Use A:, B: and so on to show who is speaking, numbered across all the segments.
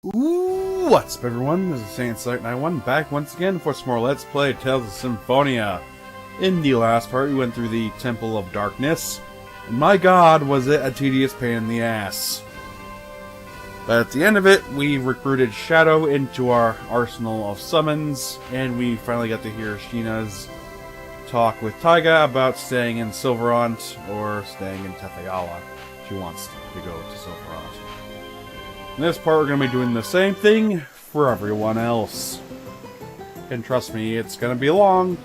A: What's up, everyone? This is Saiyan back once again for some more Let's Play Tales of Symphonia. In the last part, we went through the Temple of Darkness, and my god, was it a tedious pain in the ass. But at the end of it, we recruited Shadow into our arsenal of summons, and we finally got to hear Sheena's talk with Taiga about staying in Silverant or staying in Tethe'alla. She wants to go to Silverant. In this part, we're going to be doing the same thing for everyone else. And trust me, it's going to be long,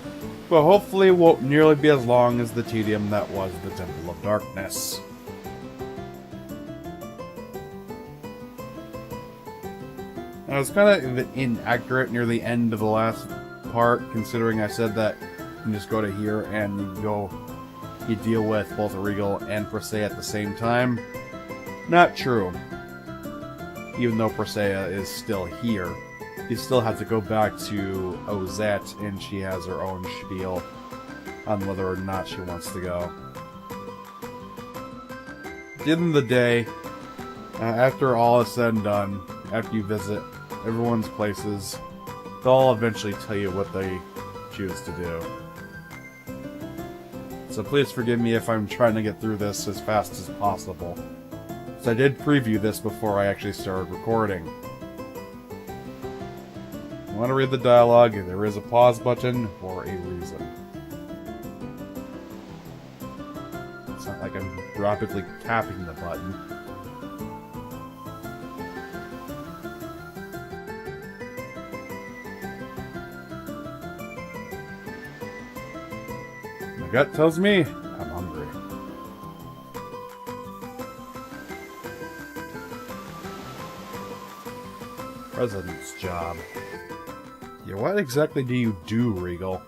A: but hopefully it won't nearly be as long as the tedium that was the Temple of Darkness. Now, it's kind of inaccurate near the end of the last part, considering I said that you can just go to here and you deal with both Regal and Presea at the same time. Not true. Even though Presea is still here, you still have to go back to Ozette, and she has her own spiel on whether or not she wants to go. At the end of the day, after all is said and done, after you visit everyone's places, they'll eventually tell you what they choose to do. So please forgive me if I'm trying to get through this as fast as possible. So I did preview this before I actually started recording. If you want to read the dialogue, there is a pause button for a reason. It's not like I'm rapidly tapping the button. My gut tells me I'm hungry. President's job. Yeah, what exactly do you do, Regal?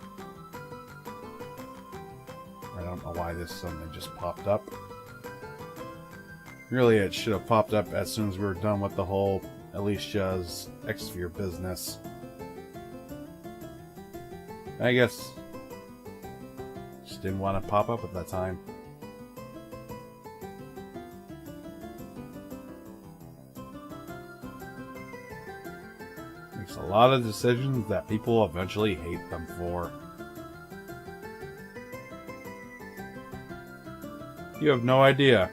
A: I don't know why this suddenly just popped up. Really, it should have popped up as soon as we were done with the whole Alicia's X-Sphere business. I guess just didn't want to pop up at that time. Makes a lot of decisions that people eventually hate them for. You have no idea.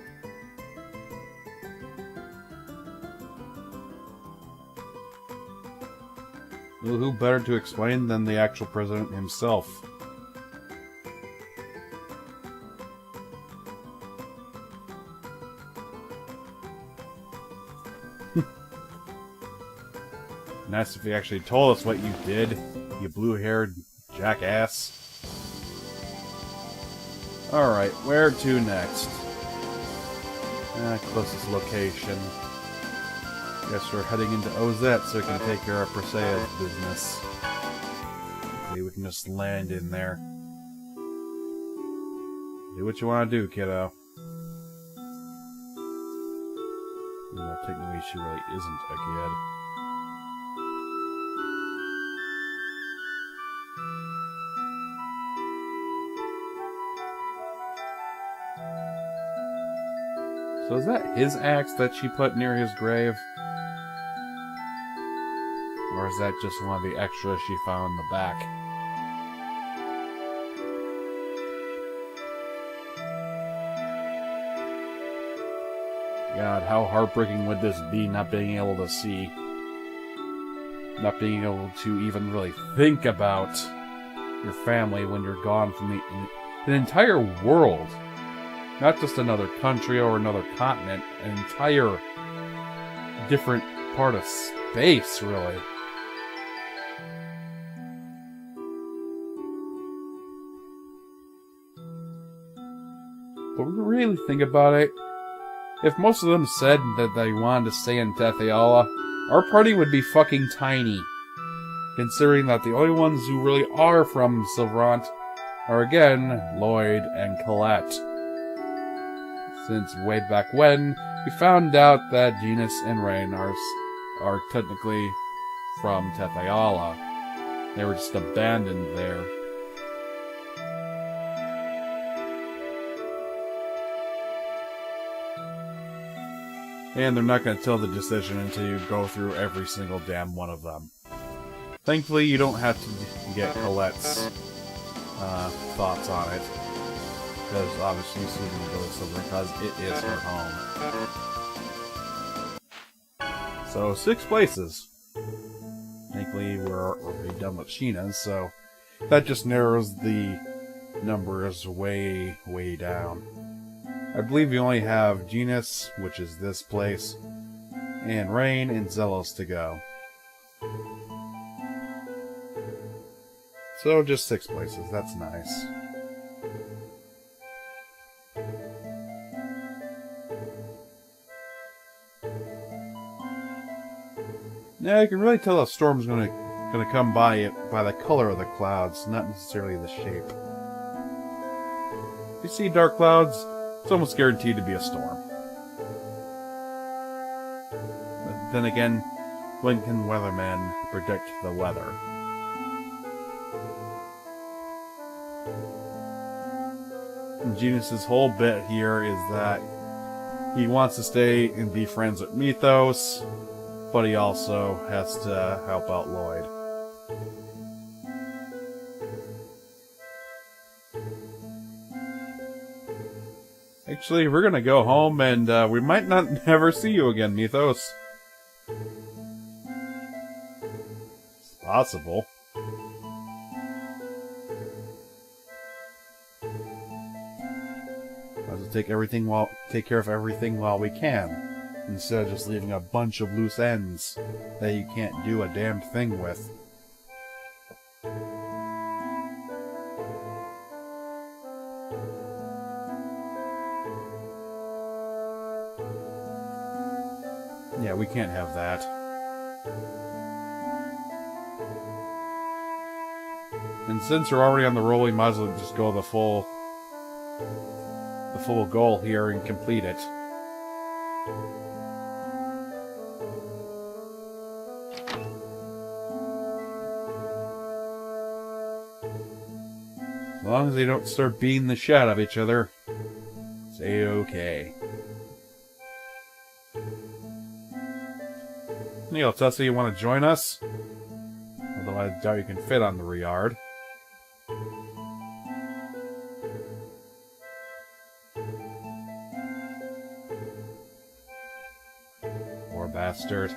A: Well, who better to explain than the actual president himself? Nice if you actually told us what you did, you blue-haired jackass. Alright, where to next? Closest location. Guess we're heading into Ozette so we can take care of Presea's business. Hopefully we can just land in there. Do what you want to do, kiddo. Well, technically she really isn't a kid. So is that his axe that she put near his grave? Or is that just one of the extras she found in the back? God, how heartbreaking would this be, not being able to see? Not being able to even really think about your family when you're gone from the entire world. Not just another country or another continent, an entire different part of space, really. But when you really think about it, if most of them said that they wanted to stay in Tethe'alla, our party would be fucking tiny. Considering that the only ones who really are from Silverant are, again, Lloyd and Colette. Since way back when, we found out that Genus and Rain are technically from Tethe'alla. They were just abandoned there. And they're not going to tell the decision until you go through every single damn one of them. Thankfully, you don't have to get Colette's thoughts on it. Because obviously Susan goes somewhere because it is her home. So, 6 places. Thankfully, we're already done with Sheena's, so that just narrows the numbers way, way down. I believe you only have Genus, which is this place, and Rain and Zealous to go. So just 6 places, that's nice. Now you can really tell a storm's gonna come by it by the color of the clouds, not necessarily the shape. If you see dark clouds, it's almost guaranteed to be a storm. But then again, when can weathermen predict the weather? And Genus's whole bit here is that he wants to stay and be friends with Mythos, but he also has to help out Lloyd. Actually, we're gonna go home, and we might not never see you again, Mythos. It's possible. Let's take care of everything while we can, instead of just leaving a bunch of loose ends that you can't do a damn thing with. Yeah, we can't have that. And since we're already on the roll, we might as well just go the full goal here and complete it. As long as they don't start beating the shit out of each other, it's A-okay. Neil, Tessa, you want to join us? Although I doubt you can fit on the Riyard. Poor bastard.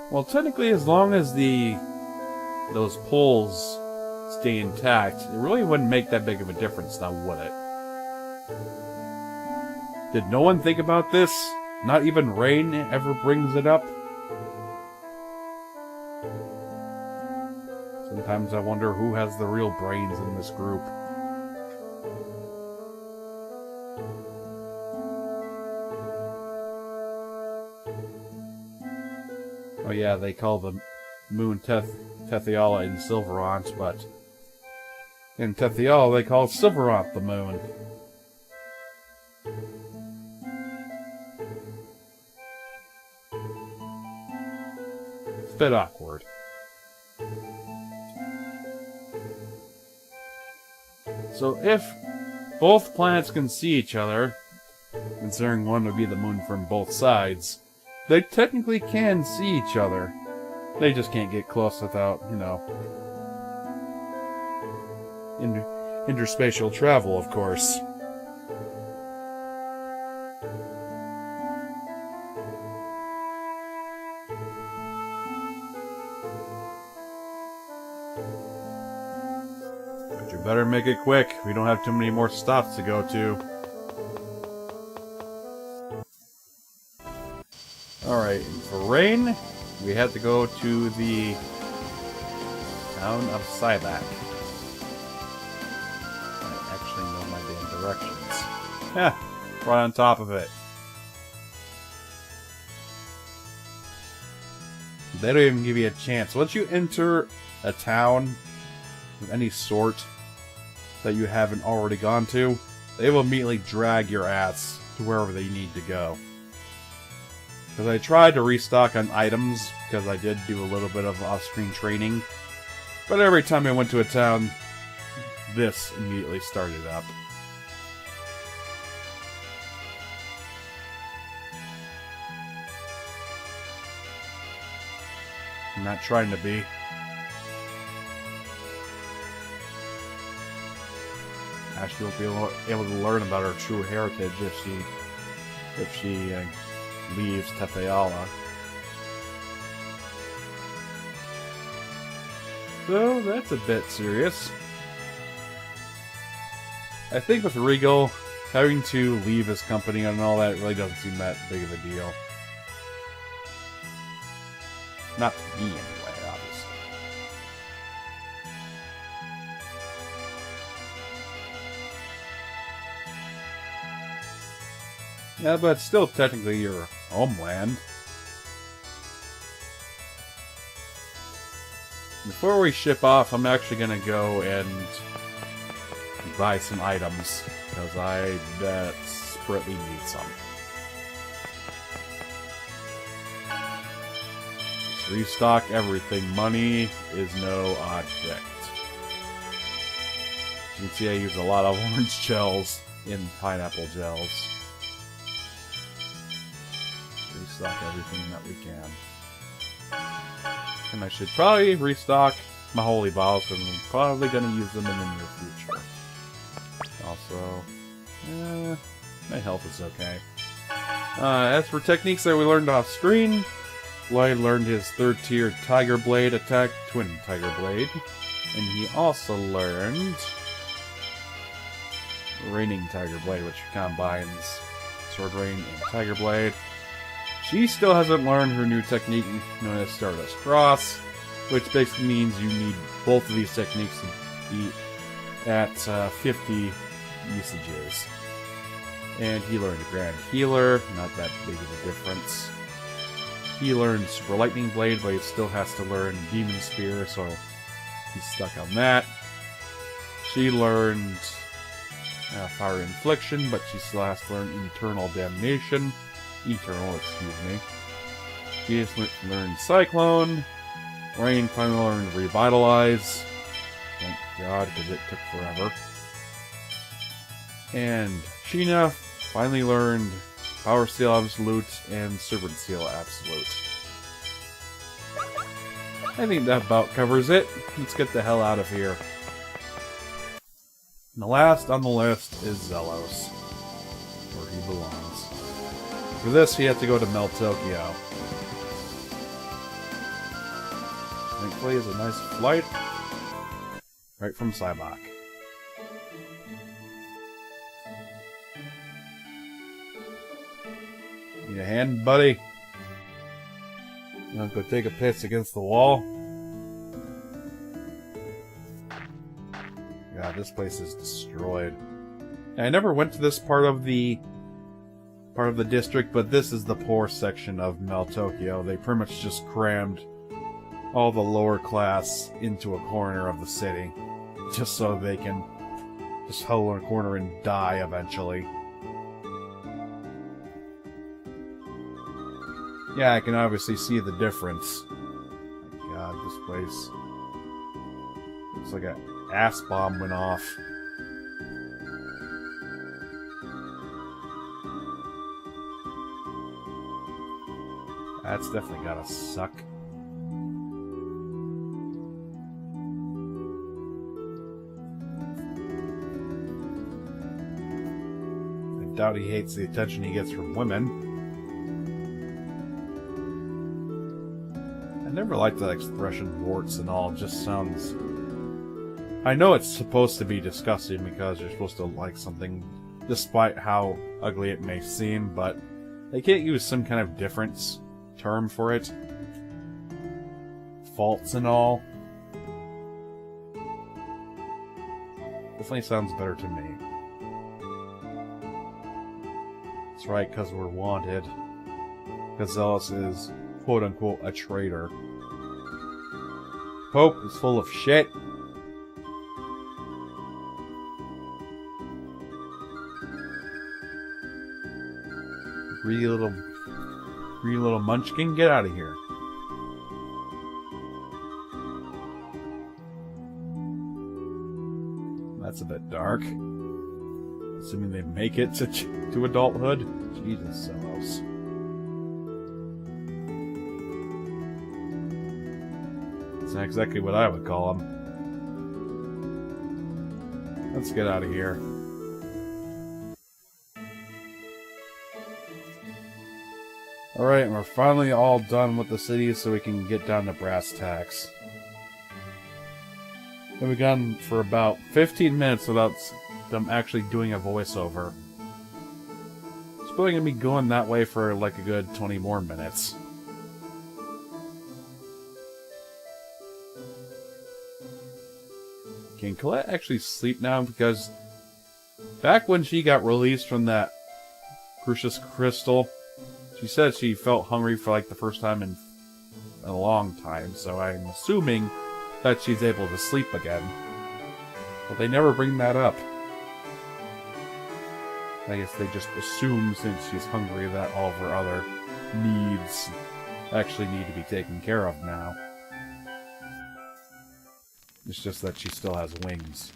A: Well, technically, as long as those poles stay intact, it really wouldn't make that big of a difference now, would it? Did no one think about this? Not even Rain ever brings it up? Sometimes I wonder who has the real brains in this group. Oh yeah, they call the moon Tethiala in Silverant, but in Tethiala they call Silverant the moon. It's a bit awkward. So if both planets can see each other, considering one would be the moon from both sides, they technically can see each other. They just can't get close without, you know, interspatial travel, of course. But you better make it quick. We don't have too many more stops to go to. Alright, for Rain, we have to go to the town of Sybac. I actually know my damn directions. Heh, right on top of it. They don't even give you a chance. Once you enter a town of any sort that you haven't already gone to, they will immediately drag your ass to wherever they need to go. Because I tried to restock on items, because I did do a little bit of off-screen training. But every time I went to a town, this immediately started up. I'm not trying to be. Ashley will be able to learn about her true heritage if she leaves Tepeala. So that's a bit serious. I think with Regal, having to leave his company and all that really doesn't seem that big of a deal. Not to me, anyway, obviously. Yeah, but it's still technically your homeland. Before we ship off, I'm actually gonna go and buy some items, because I desperately need some. Just restock everything. Money is no object. You can see I use a lot of orange gels in pineapple gels. Restock everything that we can. And I should probably restock my holy balls, because I'm probably going to use them in the near future. Also, my health is okay. As for techniques that we learned off screen, Lloyd learned his 3rd tier Tiger Blade attack, Twin Tiger Blade. And he also learned Raining Tiger Blade, which combines Sword Rain and Tiger Blade. She still hasn't learned her new technique known as Stardust Cross, which basically means you need both of these techniques to be at 50 usages. And he learned Grand Healer, not that big of a difference. He learned Super Lightning Blade, but he still has to learn Demon Spear, so he's stuck on that. She learned Fire Infliction, but she still has to learn Eternal Damnation. Excuse me. She just learned Cyclone. Rain finally learned Revitalize. Thank God, because it took forever. And Sheena finally learned Power Seal Absolute and Serpent Seal Absolute. I think that about covers it. Let's get the hell out of here. And the last on the list is Zelos, where he belongs. For this, he had to go to Meltokio. Thankfully, it's a nice flight right from Cybok. Need a hand, buddy? You want to go take a piss against the wall? God, this place is destroyed. And I never went to this part of the district, but this is the poor section of Meltokio. They pretty much just crammed all the lower class into a corner of the city, just so they can just huddle in a corner and die eventually. Yeah, I can obviously see the difference. My God, this place looks like an ass bomb went off. That's definitely gotta suck. I doubt he hates the attention he gets from women. I never liked that expression, warts and all. It just sounds... I know it's supposed to be disgusting because you're supposed to like something despite how ugly it may seem, but they can't use some kind of difference term for it. Faults and all. Definitely sounds better to me. That's right, because we're wanted. Because Zealous is, quote-unquote, a traitor. Pope is full of shit. Greedy little munchkin, get out of here. That's a bit dark. Assuming they make it to adulthood. Jesus, Solos. That's not exactly what I would call them. Let's get out of here. Alright, we're finally all done with the city, so we can get down to brass tacks. And we've gone for about 15 minutes without them actually doing a voiceover. It's probably going to be going that way for like a good 20 more minutes. Can Colette actually sleep now? Because back when she got released from that Crucius Crystal, she said she felt hungry for like the first time in a long time, so I'm assuming that she's able to sleep again. But they never bring that up. I guess they just assume since she's hungry that all of her other needs actually need to be taken care of now. It's just that she still has wings.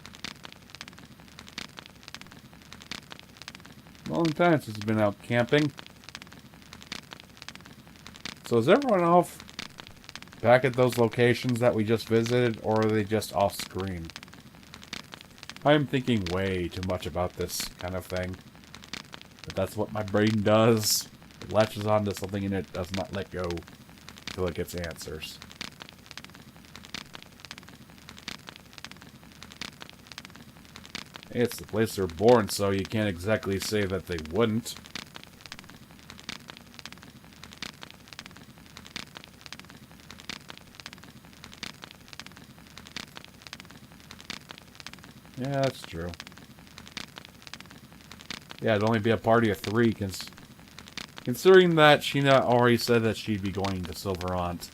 A: Long time since she's been out camping. So is everyone off back at those locations that we just visited, or are they just off screen? I'm thinking way too much about this kind of thing. But that's what my brain does. It latches onto something and it does not let go until it gets answers. It's the place they're born, so you can't exactly say that they wouldn't. Yeah, that's true. Yeah, it'd only be a party of 3, considering that Sheena already said that she'd be going to Silverant.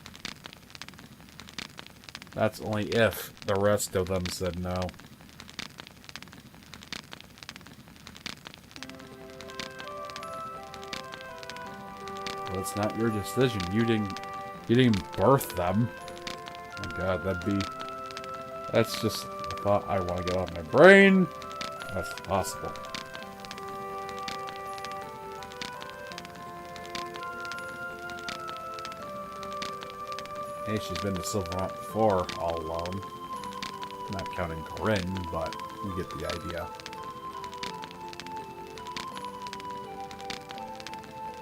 A: That's only if the rest of them said no. Well, it's not your decision. You didn't birth them. Oh my god, that's just a thought I want to get off my brain. That's possible. Hey, she's been to Silverant before, all alone. Not counting Corinne, but you get the idea.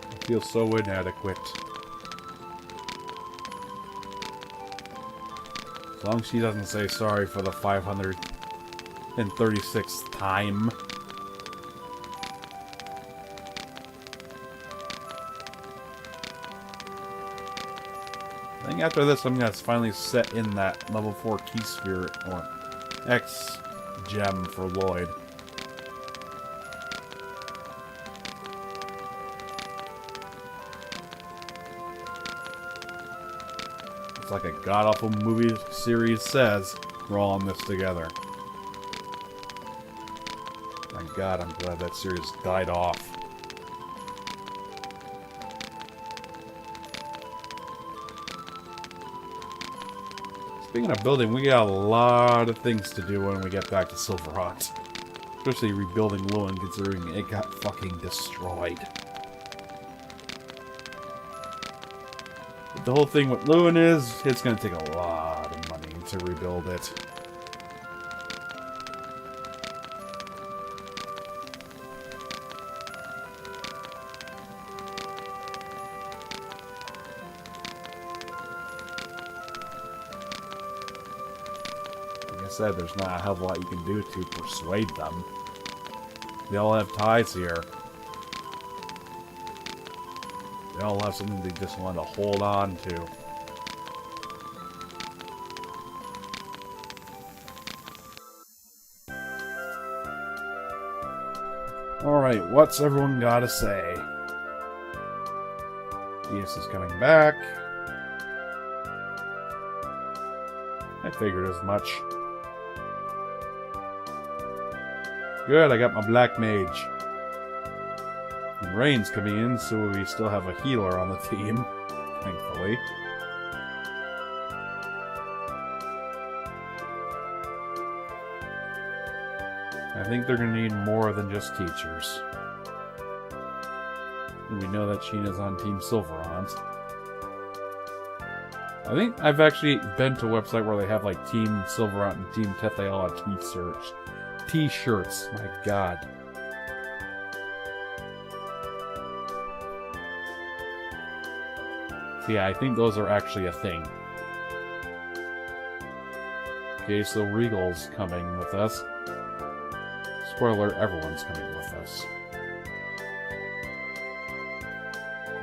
A: I feel so inadequate. As long as she doesn't say sorry for the 536th time. I think after this, I'm going to finally set in that level 4 key sphere or X gem for Lloyd. It's like a god-awful movie series says, we're all in this together. My god, I'm glad that series died off. Speaking of building, we got a lot of things to do when we get back to Silverant. Especially rebuilding Lewin, considering it got fucking destroyed. But the whole thing with Lewin is, it's going to take a lot of money to rebuild it. Said there's not a hell of a lot you can do to persuade them. They all have ties here. They all have something they just want to hold on to. Alright, what's everyone gotta say? DS is coming back. I figured as much. Good, I got my Black Mage. And Rain's coming in, so we still have a healer on the team, thankfully. I think they're going to need more than just teachers. And we know that Sheena's on Team Silverant. I think I've actually been to a website where they have like Team Silverant and Team Tetheala t-shirts. My god. So yeah, I think those are actually a thing. Okay, so Regal's coming with us. Spoiler, everyone's coming with us.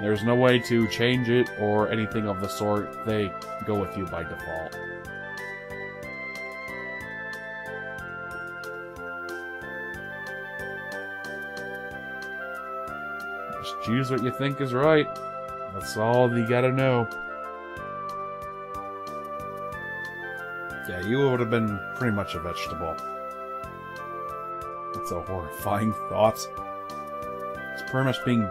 A: There's no way to change it or anything of the sort. They go with you by default. Just choose what you think is right. That's all you gotta know. Yeah, you would have been pretty much a vegetable. That's a horrifying thought. It's pretty much being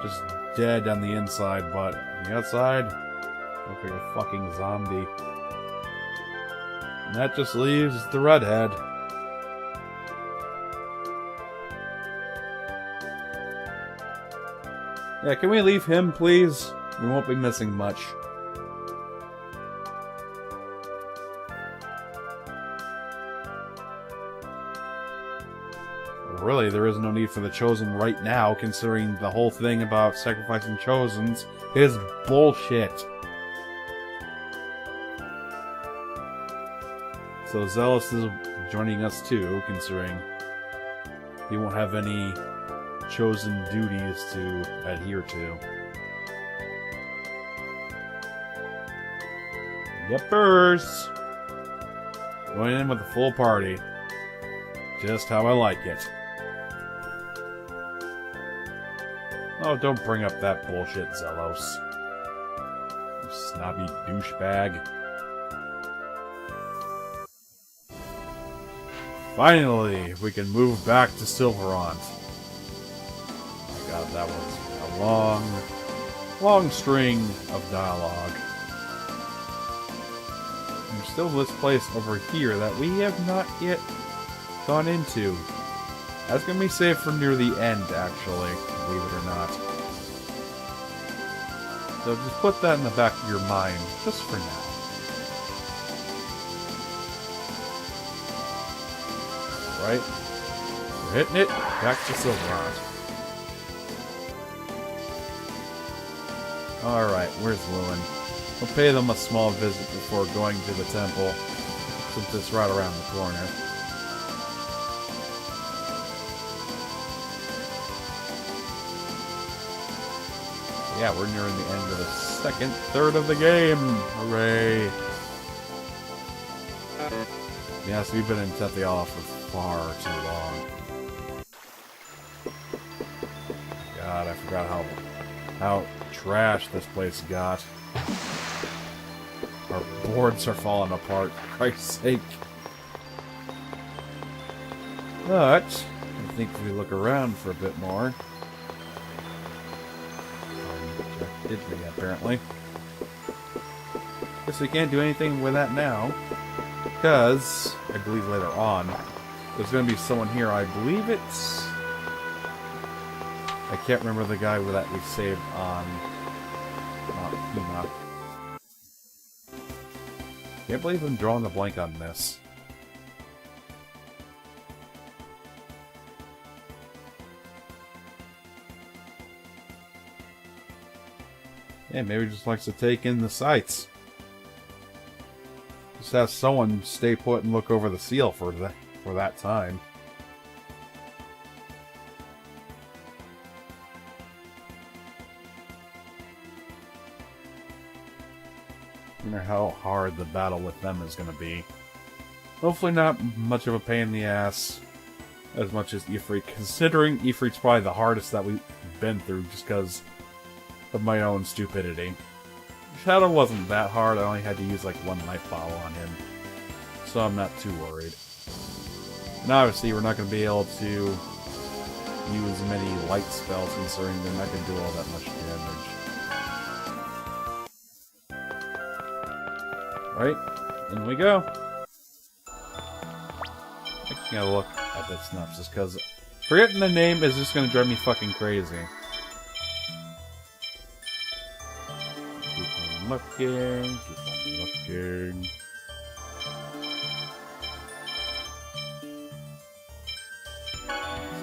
A: just dead on the inside, but on the outside, look like a fucking zombie. And that just leaves the redhead. Yeah, can we leave him, please? We won't be missing much. Really, there is no need for the Chosen right now, considering the whole thing about sacrificing Chosens is bullshit. So Zealous is joining us too, considering he won't have any Chosen duties to adhere to. Yepers! Going in with a full party. Just how I like it. Oh, don't bring up that bullshit, Zelos. You snobby douchebag. Finally, we can move back to Silverant. Oh my god, that was a long string of dialogue. There's still this place over here that we have not yet gone into. That's gonna be saved for near the end, actually, believe it or not. So just put that in the back of your mind, just for now. Right? We're hitting it, back to Silverant. Alright, where's Lewin? We'll pay them a small visit before going to the temple, since it's right around the corner. Yeah, we're nearing the end of the second third of the game. Hooray! Yes, we've been in Tetheala for far too long. God, I forgot how trash this place got. Our boards are falling apart, for Christ's sake. But I think if we look around for a bit more. Did we, apparently. Guess we can't do anything with that now. Because, I believe later on, there's going to be someone here. I believe it's... I can't remember the guy that we saved on... Hema. Can't believe I'm drawing a blank on this. Yeah, maybe he just likes to take in the sights. Just have someone stay put and look over the seal for that time. I wonder how hard the battle with them is going to be. Hopefully not much of a pain in the ass as much as Ifrit, considering Ifrit's probably the hardest that we've been through just because of my own stupidity. Shadow wasn't that hard, I only had to use like one life bottle on him. So I'm not too worried. And obviously we're not going to be able to use many light spells considering they're not going to do all that much damage. Right? In we go. taking a look at the synopsis, because forgetting the name is just going to drive me fucking crazy. Keep on looking, keep on looking.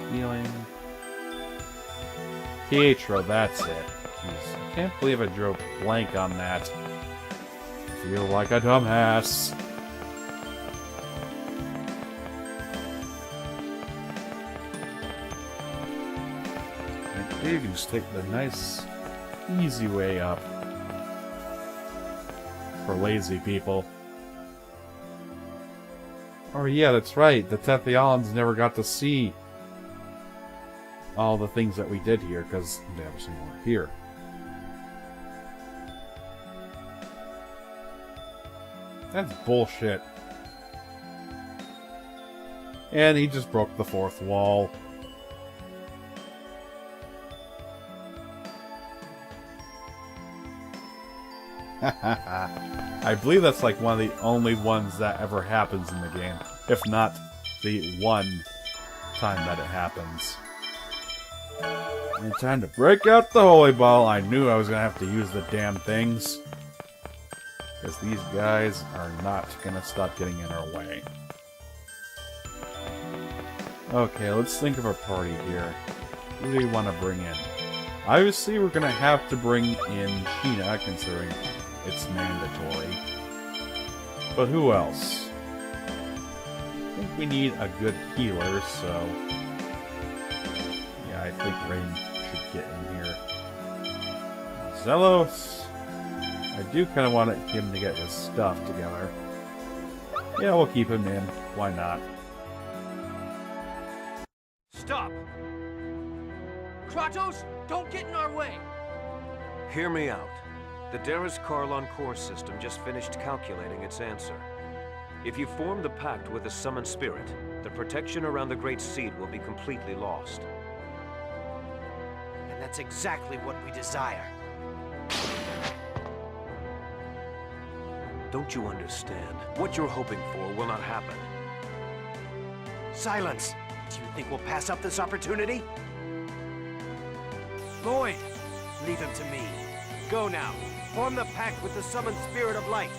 A: Stealing. Pietro, that's it. Jeez, I can't believe I drew a blank on that. I feel like a dumbass. You can just take the nice, easy way up. For lazy people. Oh yeah, that's right. The Tethialans never got to see all the things that we did here, because they obviously weren't here. That's bullshit. And he just broke the fourth wall. I believe that's like one of the only ones that ever happens in the game. If not the one time that it happens. And time to break out the holy ball. I knew I was going to have to use the damn things. Because these guys are not going to stop getting in our way. Okay, let's think of a party here. Who do we want to bring in? Obviously, we're going to have to bring in Sheena, considering it's mandatory. But who else? I think we need a good healer, so... yeah, I think Rain should get in here. Zelos! I do kind of want him to get his stuff together. Yeah, we'll keep him in. Why not?
B: Stop! Kratos, don't get in our way!
C: Hear me out. The Darius Karlon core system just finished calculating its answer. If you form the pact with the summoned spirit, the protection around the Great Seed will be completely lost.
B: And that's exactly what we desire.
C: Don't you understand? What you're hoping for will not happen.
B: Silence! Do you think we'll pass up this opportunity? Lloyd, leave him to me. Go now. Form the pact with the summoned spirit of light.